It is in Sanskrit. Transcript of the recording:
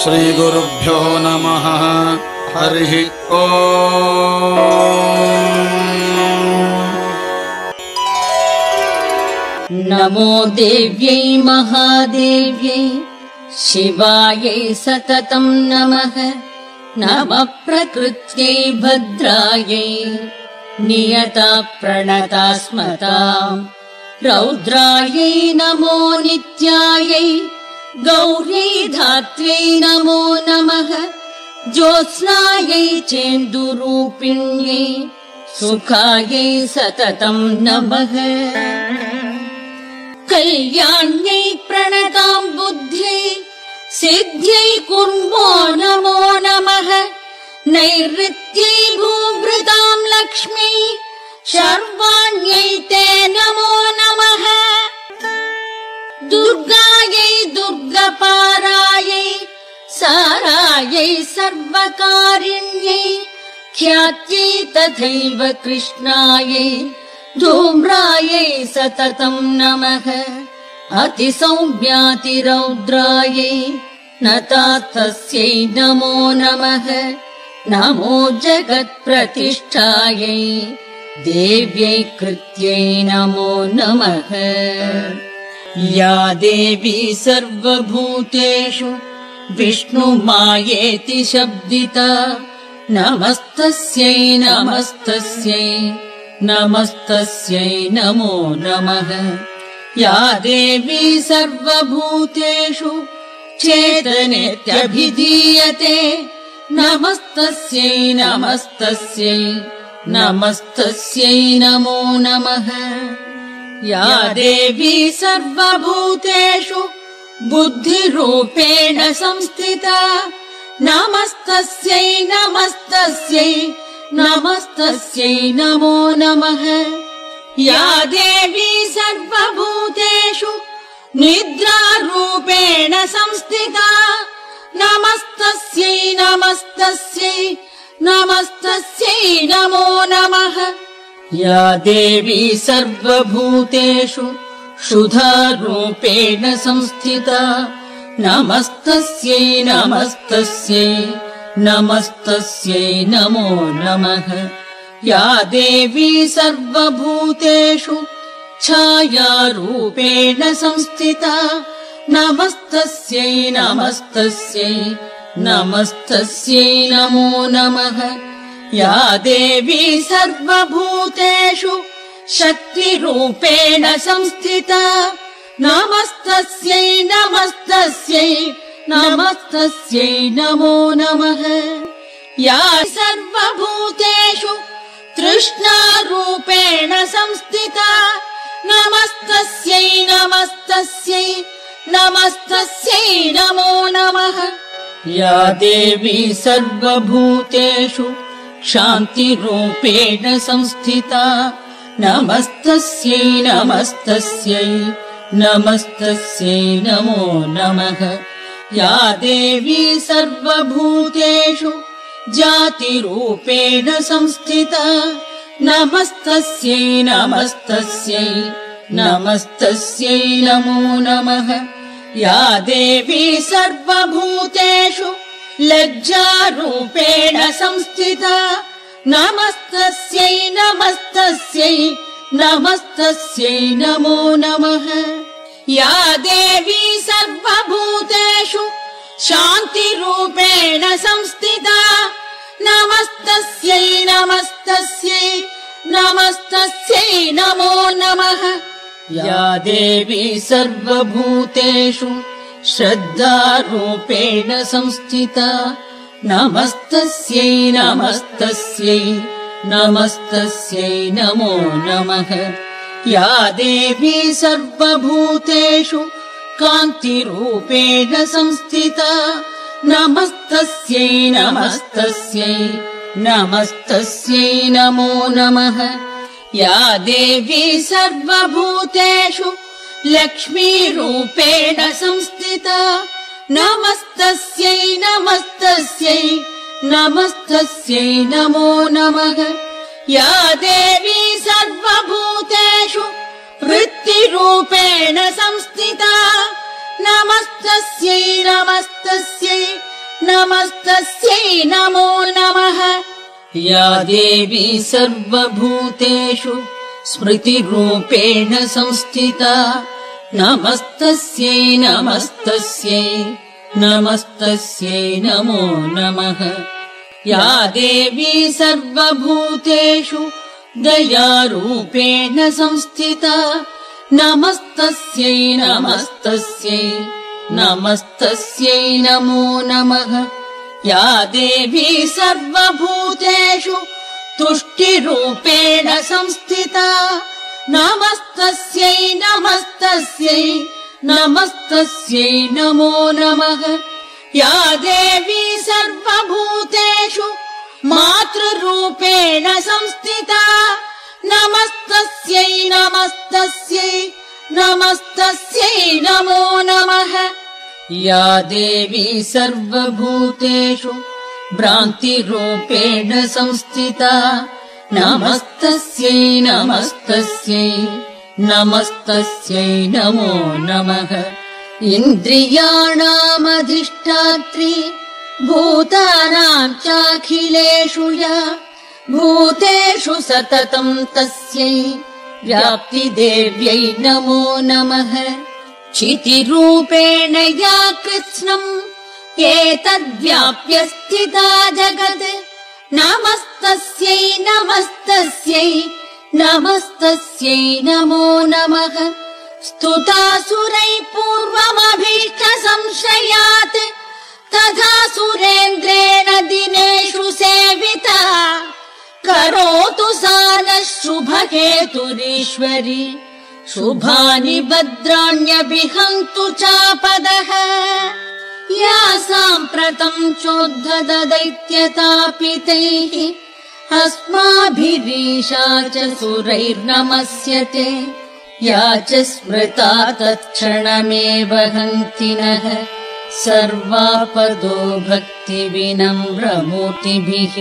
श्रीगुरुभ्यो नमः। हरिः ओम्। नमो देव्यै महादेव्यै शिवायै सततं नमः। नमः प्रकृत्यै भद्रायै नियता प्रणता स्मताम्। रौद्रायै नमो नित्यायै गौर्यै धात्र्यै नमो नमः। ज्योत्स्नायै चेन्दुरूपिण्यै सुखायै सततं नमः। कल्याण्यै प्रणतां बुद्ध्यै सिद्ध्यै कुर्मो नमो नमः। नैऋत्यै भूभृतां लक्ष्मी शर्वाण्यै ते नमो नमः। दुर्गायै दुर्गपारायै सारायै सर्वकारिण्यै ख्यात्यै तथैव कृष्णायै धूम्रायै सततं नमः। अतिसौम्यातिरौद्रायै नतातस्यै नमो नमः। नमो जगत्प्रतिष्ठायै देव्यै कृत्यै नमो नमः। या देवी सर्वभूतेषु विष्णुमायेति शब्दिता नमस्तस्यै नमस्तस्यै नमस्तस्यै नमो नमः। या देवी सर्वभूतेषु चेतनेत्यभिधीयते नमस्तस्यै नमस्तस्यै नमस्तस्यै नमो नमः। या देवी सर्वभूतेषु बुद्धिरूपेण संस्थिता नमस्तस्यै नमस्तस्यै नमस्तस्यै नमो नमः। या देवी सर्वभूतेषु निद्रारूपेण संस्थिता नमस्तस्यै नमस्तस्यै नमस्तस्यै नमो नमः। या देवी सर्वभूतेषु क्षुधारूपेण संस्थिता नमस्तस्यै नमस्तस्यै नमस्तस्यै नमो नमः। या देवी सर्वभूतेषु छायारूपेण संस्थिता नमस्तस्यै नमस्तस्यै नमस्तस्यै नमो नमः। या देवी सर्वभूतेषु शक्तिरूपेण संस्थिता नमस्तस्यै नमस्तस्यै नमस्तस्यै नमो नमः। या सर्वभूतेषु तृष्णारूपेण संस्थिता नमस्तस्यै नमस्तस्यै नमस्तस्यै नमो नमः। या देवी सर्वभूतेषु शान्तिरूपेण संस्थिता नमस्तस्यै नमस्तस्यै नमस्तस्यै नमो नमः। या देवी सर्वभूतेषु जातिरूपेण संस्थिता नमस्तस्यै नमस्तस्यै नमस्तस्यै नमो नमः। या देवी सर्वभूतेषु लज्जारूपेण संस्थिता नमस्तस्यै नमस्तस्यै नमस्तस्यै नमो नमः। या देवी सर्वभूतेषु शान्तिरूपेण संस्थिता नमस्तस्यै नमस्तस्यै नमस्तस्यै नमो नमः। या देवी सर्वभूतेषु श्रद्धारूपेण संस्थिता नमस्तस्यै नमस्तस्यै नमस्तस्यै नमो नमः। या देवी सर्वभूतेषु कान्तिरूपेण संस्थिता नमस्तस्यै नमस्तस्यै नमस्तस्यै नमो नमः। या देवी सर्वभूतेषु लक्ष्मीरूपेण संस्थिता नमस्तस्यै नमस्तस्यै नमस्तस्यै नमो नमः। या देवी सर्वभूतेषु वृत्तिरूपेण संस्थिता नमस्तस्यै नमस्तस्यै नमस्तस्यै नमो नमः। या देवी सर्वभूतेषु स्मृतिरूपेण संस्थिता नमस्तस्यै नमस्तस्यै नमस्तस्यै नमो नमः। या देवी सर्वभूतेषु दयारूपेण संस्थिता नमस्तस्यै नमस्तस्यै नमस्तस्यै नमो नमः। या देवी सर्वभूतेषु तुष्टिरूपेण संस्थिता नमस्तस्यै नमस्तस्यै नमस्तस्यै नमो नमः। या देवी सर्वभूतेषु मातृरूपेण संस्थिता नमस्तस्यै नमस्तस्यै नमस्तस्यै नमो नमः। या देवी सर्वभूतेषु भ्रान्तिरूपेण संस्थिता नमस्तस्यै नमस्तस्यै नमस्तस्यै नमो नमः। इन्द्रियाणामधिष्ठात्री भूतानां चाखिलेषु या भूतेषु सततं तस्यै व्याप्तिदेव्यै नमो नमः। चितिरूपेण या कृत्स्नम् एतद्व्याप्य स्थिता जगत् नमस्तस्यै नमस्तस्यै नमस्तस्यै नमो नमः। स्तुतासुरैः पूर्वमभीष्टसंशयात् तथा सुरेन्द्रेण दिनेषु सेविता करोतु सा नः शुभहेतुरीश्वरी शुभानि भद्राण्यभिहन्तु चापदः। या साम्प्रतं चोद्धदैत्यतापितैः अस्माभिरीशा च सुरैर्नमस्यते या च स्मृता तत्क्षणमेव हन्ति नः सर्वापदो भक्तिविनम्रमूर्तिभिः।